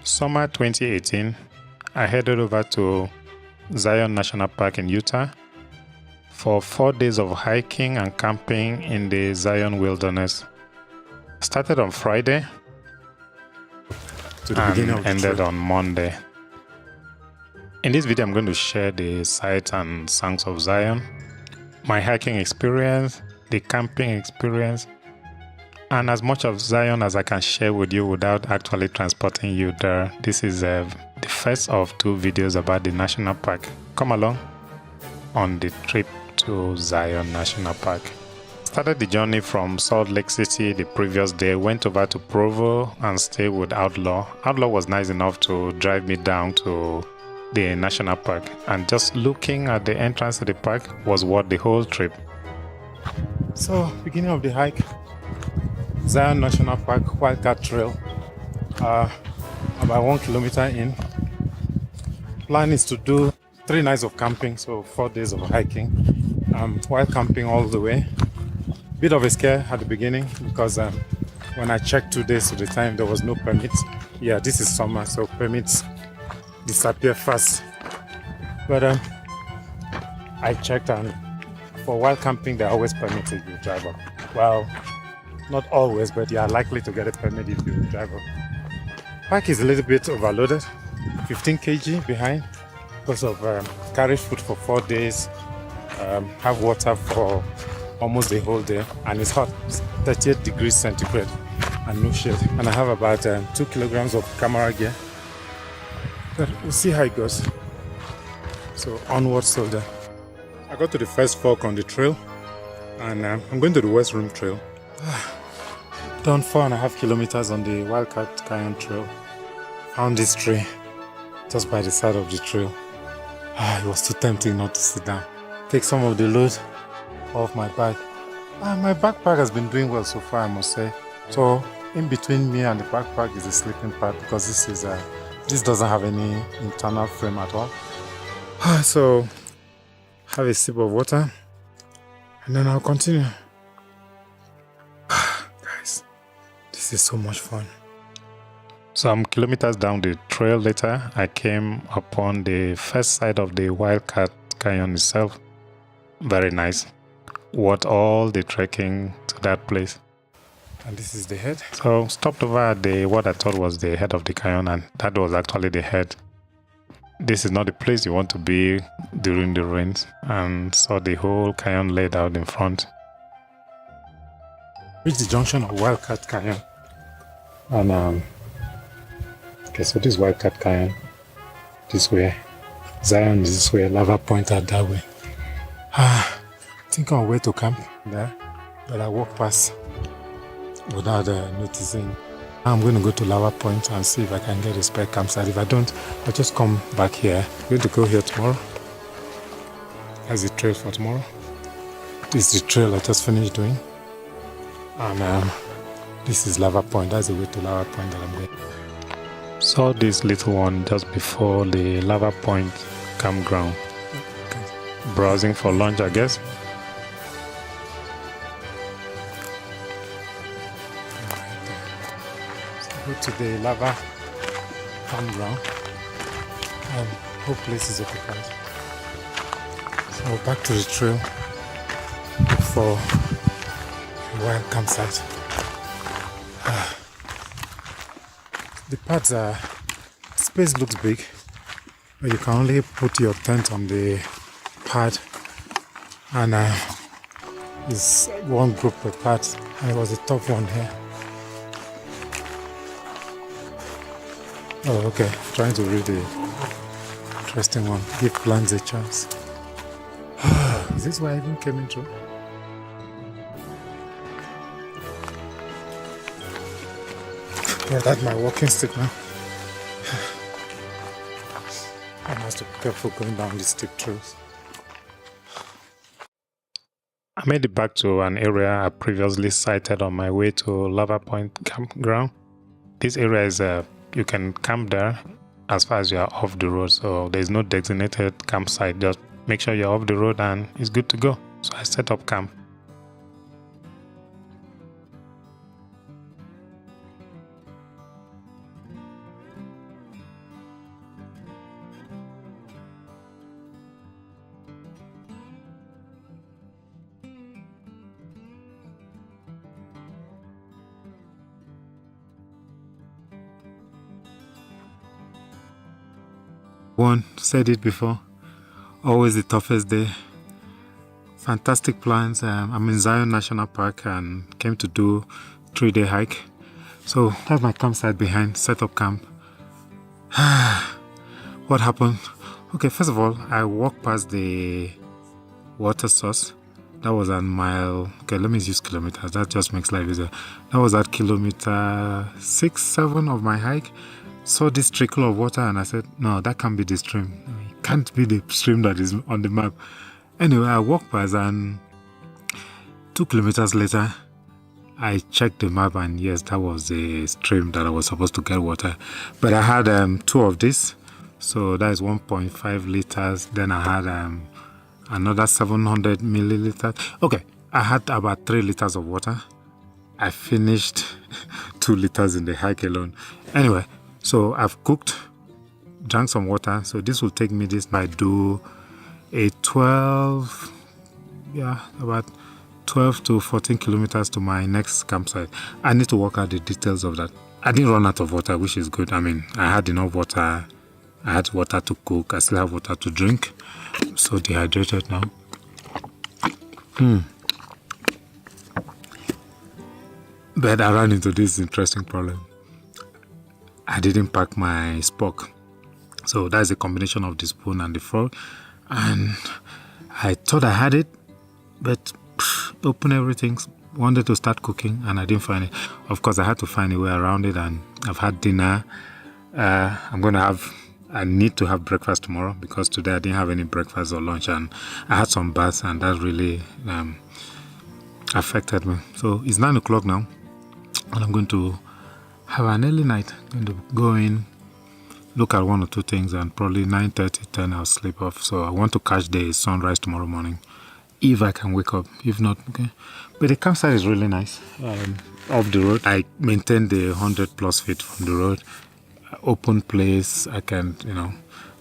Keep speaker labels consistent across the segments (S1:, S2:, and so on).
S1: Summer 2018, I headed over to Zion National Park in Utah for 4 days of hiking and camping in the Zion Wilderness. Started on Friday
S2: to the beginning of the
S1: ended
S2: trail.
S1: on Monday. In this video, I'm going to share the sights and sounds of Zion, my hiking experience, the camping experience, and as much of Zion as I can share with you without actually transporting you there. This is the first of 2 videos about the national park. Come along on the trip to Zion National Park. Started the journey from Salt Lake City the previous day, went over to Provo and stayed with Outlaw. Outlaw was nice enough to drive me down to the national park, and just looking at the entrance to the park was worth the whole trip.
S2: So, beginning of the hike, Zion National Park, WildCat Trail, about 1 kilometer in. Plan is to do 3 nights of camping, so 4 days of hiking, while camping all the way. Bit of a scare at the beginning because when I checked 2 days to the time, there was no permits. Yeah, this is summer, so permits disappear fast. But I checked, and for wild camping, they're always permitted you drive up. Well, not always, but you are likely to get a permit if you drive up. Park is a little bit overloaded, 15 kg behind because of carry food for 4 days, have water for almost the whole day, and it's hot. It's 38 degrees centigrade and no shade. And I have about 2 kilograms of camera gear, but we'll see how it goes. So onward soldier. I got to the first fork on the trail, and I'm going to the WestRim Trail. Done 4.5 kilometers on the WildCat Canyon Trail. Found this tree just by the side of the trail. It was too tempting not to sit down. Take some of the load off my back. My backpack has been doing well so far, I must say. So in between me and the backpack is a sleeping pad, because this doesn't have any internal frame at all. So have a sip of water and then I'll continue. Guys, this is so much fun.
S1: Some kilometers down the trail later, I came upon the first side of the WildCat Canyon itself. Very nice. Worth all the trekking to that place.
S2: And this is the head.
S1: So stopped over at what I thought was the head of the canyon, and that was actually the head. This is not the place you want to be during the rains, and saw the whole canyon laid out in front.
S2: Reached the junction of WildCat Canyon.
S1: And okay, so this is WildCat Canyon this way, Zion is this way, Lava Point are that way.
S2: I think on way to camp there, but I walk past without noticing. I'm going to go to Lava Point and see if I can get a spare campsite. If I don't, I'll just come back here. I'm going to go here tomorrow. That's the trail for tomorrow. This is the trail I just finished doing. And this is Lava Point. That's the way to Lava Point that I'm going.
S1: Saw this little one just before the Lava Point Campground. Browsing for lunch, I guess.
S2: Go to the lava campground, and whole place is occupied. So back to the trail for a wild campsite. The pads space looks big, but you can only put your tent on the pad, and it's one group per pad, and it was a tough one here. Oh, okay. Trying to read the interesting one. Give plants a chance. Is this why I even came into? Yeah, that's my walking stick now. I must be careful going down these steep trails.
S1: I made it back to an area I previously sighted on my way to Lava Point Campground. This area is you can camp there as far as you are off the road, so there's no designated campsite. Just make sure you're off the road and it's good to go. So I set up camp.
S2: One said it before, always the toughest day. Fantastic plans. I'm in Zion National Park and came to do 3-day hike. So that's my campsite behind, set up camp. What happened? Okay, first of all, I walked past the water source. That was at mile, okay, let me use kilometers. That just makes life easier. That was at kilometer 6, 7 of my hike. Saw this trickle of water and I said, no, that can't be the stream. It can't be the stream that is on the map. Anyway, I walked past and 2 kilometers later, I checked the map and yes, that was the stream that I was supposed to get water. But I had 2 of this, so that is 1.5 liters. Then I had another 700 milliliters. Okay, I had about 3 liters of water. I finished 2 liters in the hike alone. Anyway, so I've cooked, drank some water. So this will take me this night do a 12, about 12 to 14 kilometers to my next campsite. I need to work out the details of that. I didn't run out of water, which is good. I mean, I had enough water. I had water to cook. I still have water to drink. I'm so dehydrated now. But I ran into this interesting problem. I didn't pack my spock. So that's a combination of the spoon and the fork. And I thought I had it, but open everything, wanted to start cooking and I didn't find it. Of course, I had to find a way around it and I've had dinner. I need to have breakfast tomorrow because today I didn't have any breakfast or lunch and I had some baths and that really affected me. So it's 9 o'clock now and I'm going to have an early night. I'm going to go in, look at 1 or 2 things and probably 9:30, 10 I'll sleep off. So I want to catch the sunrise tomorrow morning if I can wake up. If not, okay. But the campsite is really nice. Off the road, I maintain the 100 plus feet from the road. Open place, I can,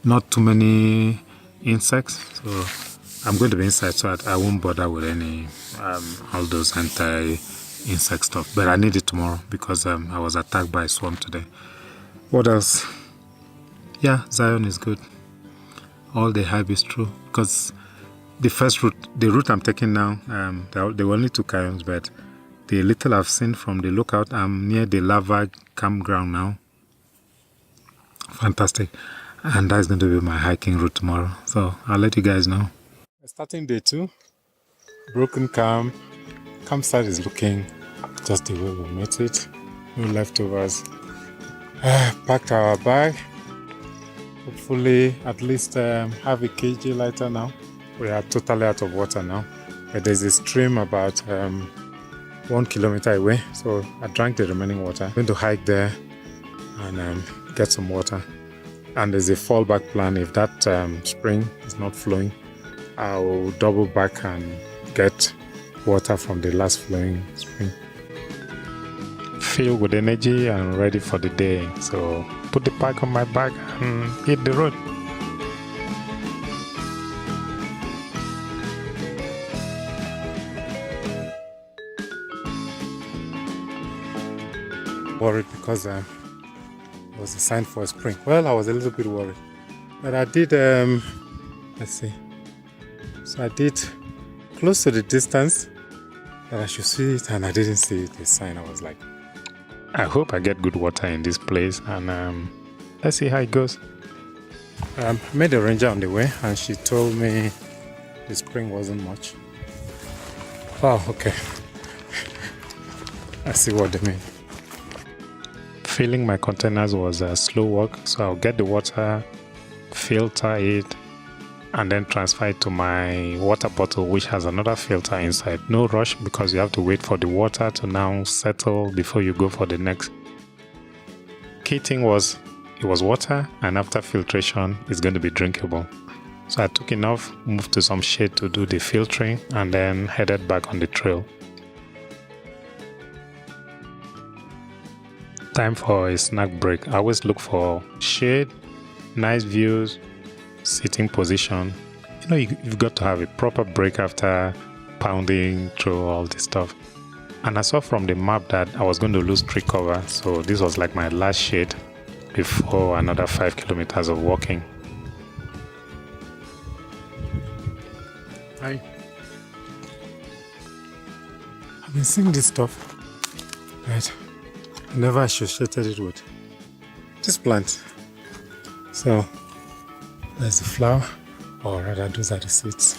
S2: not too many insects. So I'm going to be inside, so I won't bother with any all those anti-insect stuff. But I need it tomorrow because I was attacked by a swarm today. What else? Yeah, Zion is good. All the hype is true because the route I'm taking now, there were only 2 cairns, but the little I've seen from the lookout, I'm near the Lava Campground now. Fantastic. And that's going to be my hiking route tomorrow. So I'll let you guys know. Starting day 2, broken camp. Campsite is looking just the way we made it. No leftovers. Packed our bag. Hopefully at least have a kg lighter now. We are totally out of water now. But there's a stream about 1 kilometer away. So I drank the remaining water. I'm going to hike there and get some water. And there's a fallback plan. If that spring is not flowing, I'll double back and get water from the last flowing spring. Filled with energy and ready for the day. So put the pack on my back and hit the road. Worried because it was a sign for a spring. Well, I was a little bit worried, but I did. Let's see. So I did close to the distance that I should see it, and I didn't see the sign. I was like, I hope I get good water in this place, and let's see how it goes. I met a ranger on the way, and she told me the spring wasn't much. Oh, okay. I see what they mean. Filling my containers was a slow work, so I'll get the water, filter it, and then transfer it to my water bottle, which has another filter inside. No rush because you have to wait for the water to now settle before you go for the next. Key thing was, it was water, and after filtration, it's going to be drinkable. So I took enough, moved to some shade to do the filtering, and then headed back on the trail. Time for a snack break. I always look for shade, nice views, sitting position. You've got to have a proper break after pounding through all this stuff. And I saw from the map that I was going to lose tree cover, so this was like my last shade before another 5 kilometers of walking. I've been seeing this stuff, right? I never associated it with this plant. So there's the flower, or rather those are the seeds.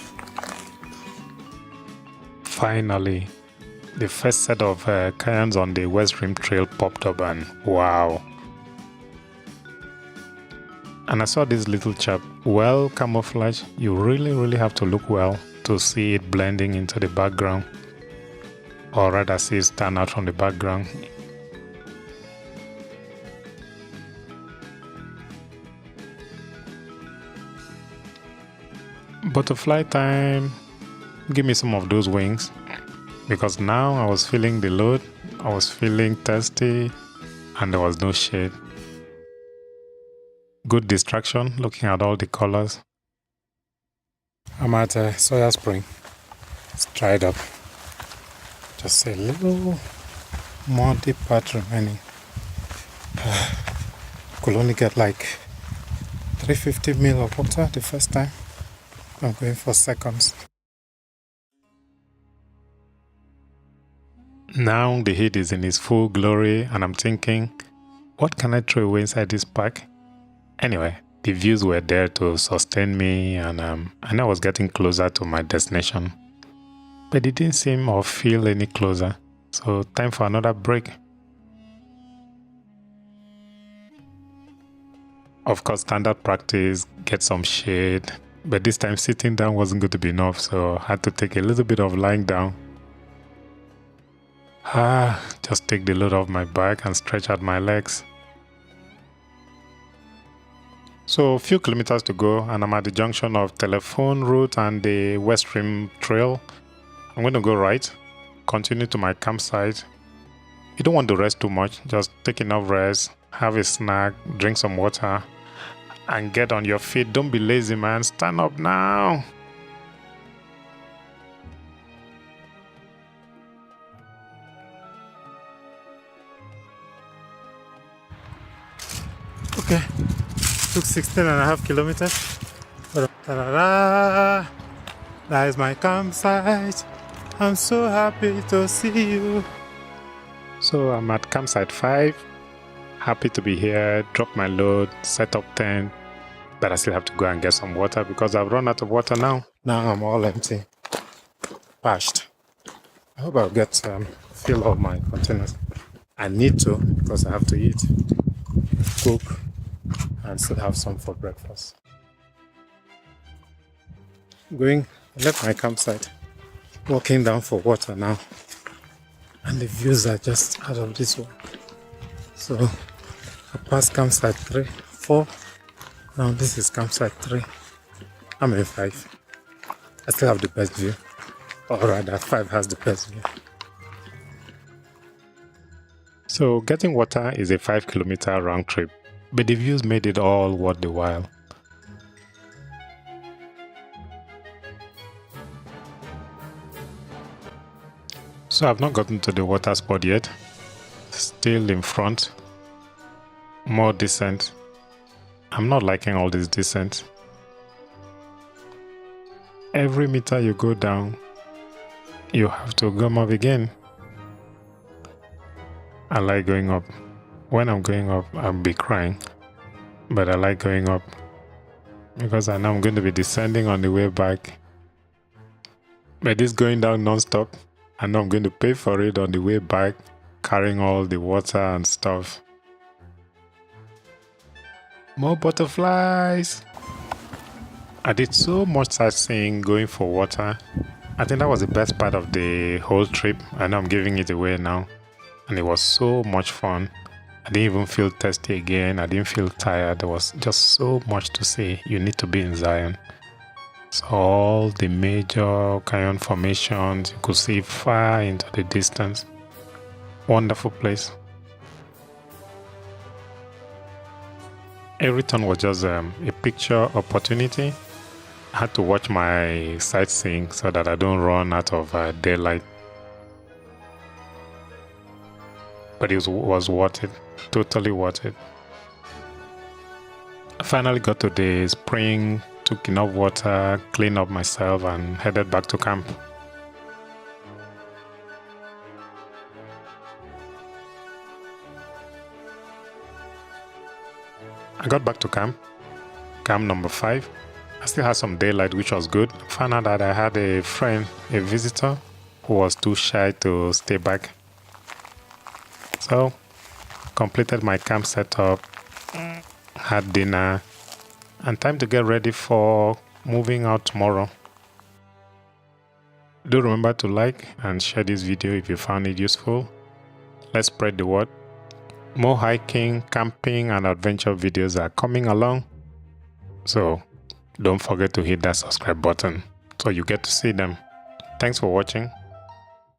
S1: Finally, the first set of cairns on the WestRim Trail popped up, and wow. And I saw this little chap, well camouflaged. You really have to look well to see it blending into the background, or rather see it stand out from the background. Butterfly time. Give me some of those wings, because now I was feeling the load, I was feeling thirsty, and there was no shade. Good distraction, looking at all the colors.
S2: I'm at Sawyer Spring. It's dried up. Just a little more deep part remaining. Could only get like 350 ml of water the first time. I'm going for seconds.
S1: Now the heat is in its full glory, and I'm thinking, what can I throw away inside this pack? Anyway, the views were there to sustain me, and I know I was getting closer to my destination, but it didn't seem or feel any closer. So time for another break. Of course, standard practice, get some shade, but this time sitting down wasn't going to be enough, so I had to take a little bit of lying down. Just take the load off my back and stretch out my legs. So a few kilometers to go, and I'm at the junction of Telephone Route and the WestRim Trail. I'm going to go right, continue to my campsite. You don't want to rest too much, just take enough rest, have a snack, drink some water, and get on your feet. Don't be lazy, man. Stand up now.
S2: Okay, took 16.5 kilometers. Ta-da-da! That is my campsite. I'm so happy to see you.
S1: So I'm at campsite 5. Happy to be here, drop my load, set up tent, but I still have to go and get some water because I've run out of water now.
S2: Now I'm all empty, parched. I hope I'll get fill all my containers. I need to, because I have to eat, cook, and still have some for breakfast. I left my campsite, walking down for water now, and the views are just out of this one. So I passed campsite 3, 4. Now this is campsite 3. I'm in 5. I still have the best view, or rather 5 has the best view.
S1: So getting water is a 5-kilometer round trip, but the views made it all worth the while. So I've not gotten to the water spot yet. Still in front. More descent. I'm not liking all this descent. Every meter you go down, you have to come up again. I like going up. When I'm going up, I'll be crying. But I like going up because I know I'm going to be descending on the way back. But this going down non-stop, I know I'm going to pay for it on the way back, carrying all the water and stuff. More butterflies! I did so much sightseeing going for water. I think that was the best part of the whole trip. I know I'm giving it away now. And it was so much fun. I didn't even feel thirsty again. I didn't feel tired. There was just so much to see. You need to be in Zion. So all the major canyon formations, you could see far into the distance. Wonderful place. Every turn was just a picture opportunity. I had to watch my sightseeing so that I don't run out of daylight. But it was worth it, totally worth it. I finally got to the spring took enough water, cleaned up myself, and headed back to camp. I got back to camp number 5. I still had some daylight, which was good. Found out that I had a friend, a visitor, who was too shy to stay back. So, completed my camp setup, had dinner, and time to get ready for moving out tomorrow. Do remember to like and share this video if you found it useful. Let's spread the word. More hiking, camping, and adventure videos are coming along. So don't forget to hit that subscribe button so you get to see them. Thanks for watching.